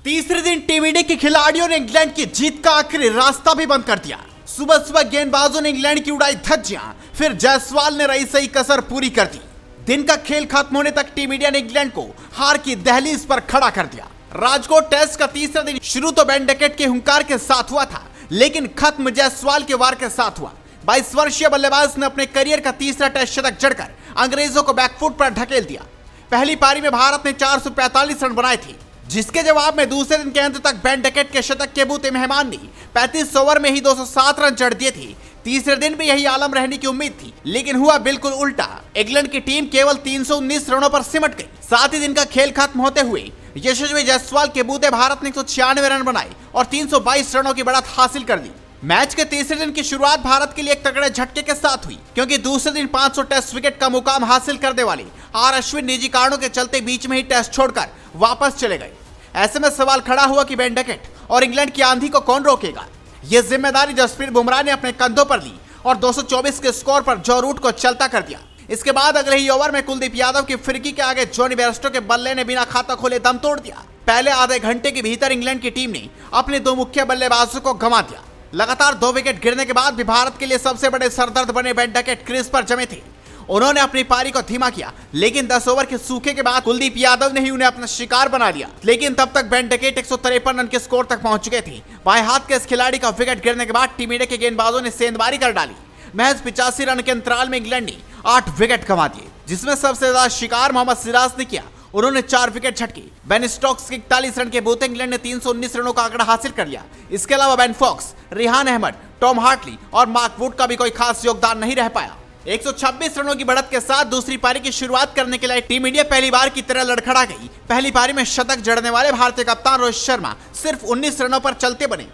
तीसरे दिन team India के खिलाड़ियों ने इंग्लैंड की जीत का आखिरी रास्ता भी बंद कर दिया। सुबह सुबह गेंदबाजों ने इंग्लैंड की उड़ाई धज्जियां, फिर जायसवाल ने रही सही कसर पूरी कर दी। दिन का खेल खत्म होने तक टीम इंडिया ने इंग्लैंड को हार की दहलीज पर खड़ा कर दिया। राजकोट टेस्ट का तीसरा दिन शुरू तो बेन डकेट के हुंकार के साथ हुआ था, लेकिन खत्म जायसवाल के वार के साथ हुआ। 22 वर्षीय बल्लेबाज ने अपने करियर का तीसरा टेस्ट शतक जड़कर अंग्रेजों को बैकफुट पर ढकेल दिया। पहली पारी में भारत ने 445 रन बनाए थे, जिसके जवाब में दूसरे दिन के अंत तक बेन डकेट के शतक के बूते मेहमान ने 35 ओवर में ही 207 रन जड़ दिए थे। तीसरे दिन भी यही आलम रहने की उम्मीद थी, लेकिन हुआ बिल्कुल उल्टा। इंग्लैंड की टीम केवल 319 रनों पर सिमट गई। साथ ही दिन का खेल खत्म होते हुए यशस्वी जायसवाल के बूते भारत ने 196 रन बनाए और 322 रनों की बढ़त हासिल कर दी। मैच के तीसरे दिन की शुरुआत भारत के लिए एक तगड़े झटके के साथ हुई, क्योंकि दूसरे दिन 500 टेस्ट विकेट का मुकाम हासिल करने वाले आर अश्विन निजी कारणों के चलते बीच में ही टेस्ट छोड़कर वापस चले गए। ऐसे में सवाल खड़ा हुआ कि बेन डकेट और इंग्लैंड की आंधी को कौन रोकेगा। यह जिम्मेदारी जसप्रीत बुमराह ने अपने कंधों पर ली और 224 के स्कोर पर जो रूट को चलता कर दिया। इसके बाद अगले ही ओवर में कुलदीप यादव की फिरकी के आगे जॉनी बेयरस्टो के बल्ले ने बिना खाता खोले दम तोड़ दिया। पहले आधे घंटे के भीतर इंग्लैंड की टीम ने अपने दो मुख्य बल्लेबाजों को गंवा दिया। लगातार 2 विकेट गिरने के बाद भी भारत के लिए सबसे बड़े सरदर्द बने बेन डकेट क्रीज पर जमे थे। उन्होंने अपनी पारी को धीमा किया, लेकिन 10 ओवर के सूखे के बाद कुलदीप यादव ने ही उन्हें अपना शिकार बना लिया। लेकिन तब तक बेन डकेट 153 रन के स्कोर तक पहुंच चुके थे। बाएं हाथ के इस खिलाड़ी का विकेट गिरने के बाद टीम इंडिया के गेंदबाजों ने सेंधमारी कर डाली। महज 85 रन के अंतराल में इंग्लैंड ने 8 विकेट गंवा दिए, जिसमें सबसे ज्यादा शिकार मोहम्मद सिराज ने किया। उन्होंने 4 विकेट झटके। बेन स्टोक्स के 41 रन के बूते इंग्लैंड ने 319 रनों का आंकड़ा हासिल कर लिया। इसके अलावा Ben Fox, Rehan Ahmed, Tom Hartley और मार्क वुड का भी कोई खास योगदान नहीं रह पाया। 126 रनों की बढ़त के साथ दूसरी पारी की शुरुआत करने के लिए टीम इंडिया पहली बार की तरह लड़खड़ा गई। पहली पारी में शतक जड़ने वाले भारतीय कप्तान रोहित शर्मा सिर्फ 19 रनों पर चलते बने।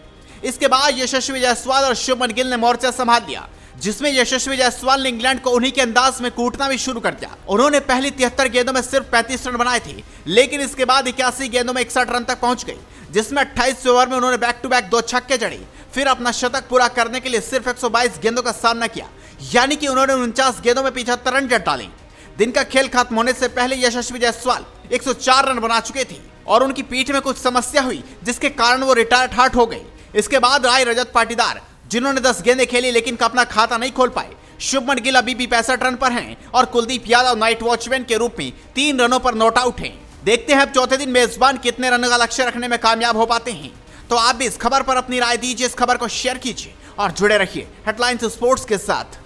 इसके बाद यशस्वी जायसवाल और शुभमन गिल ने मोर्चा संभाल लिया, जिसमें यशस्वी जायसवाल ने इंग्लैंड को उन्हीं के अंदाज में कूटना भी शुरू कर दिया। उन्होंने पहली 73 गेंदों में सिर्फ 35 रन बनाए थे, लेकिन इसके बाद 81 गेंदों में 61 रन तक पहुंच गए, जिसमें 28 ओवर में उन्होंने बैक टू बैक 2 छक्के जड़े। फिर अपना शतक पूरा करने के लिए सिर्फ 122 गेंदों का सामना किया, यानी कि उन्होंने 49 गेंदों में 75 रन जड़ डाले। दिन का खेल खत्म होने से पहले यशस्वी जायसवाल 104 रन बना चुके थे और उनकी पीठ में कुछ समस्या हुई, जिसके कारण वो रिटायर्ड हार्ट हो गए। इसके बाद आए रजत पाटीदार, जिन्होंने 10 गेंदें खेली लेकिन अपना खाता नहीं खोल पाए। शुभमन गिल अभी भी 65 रन पर हैं और कुलदीप यादव नाइट वॉचमैन के रूप में 3 रनों पर नॉट आउट हैं। देखते हैं अब चौथे दिन मेजबान कितने रन का लक्ष्य रखने में कामयाब हो पाते हैं। तो आप भी इस खबर पर अपनी राय दीजिए, इस खबर को शेयर कीजिए और जुड़े रहिए हेडलाइंस स्पोर्ट्स के साथ।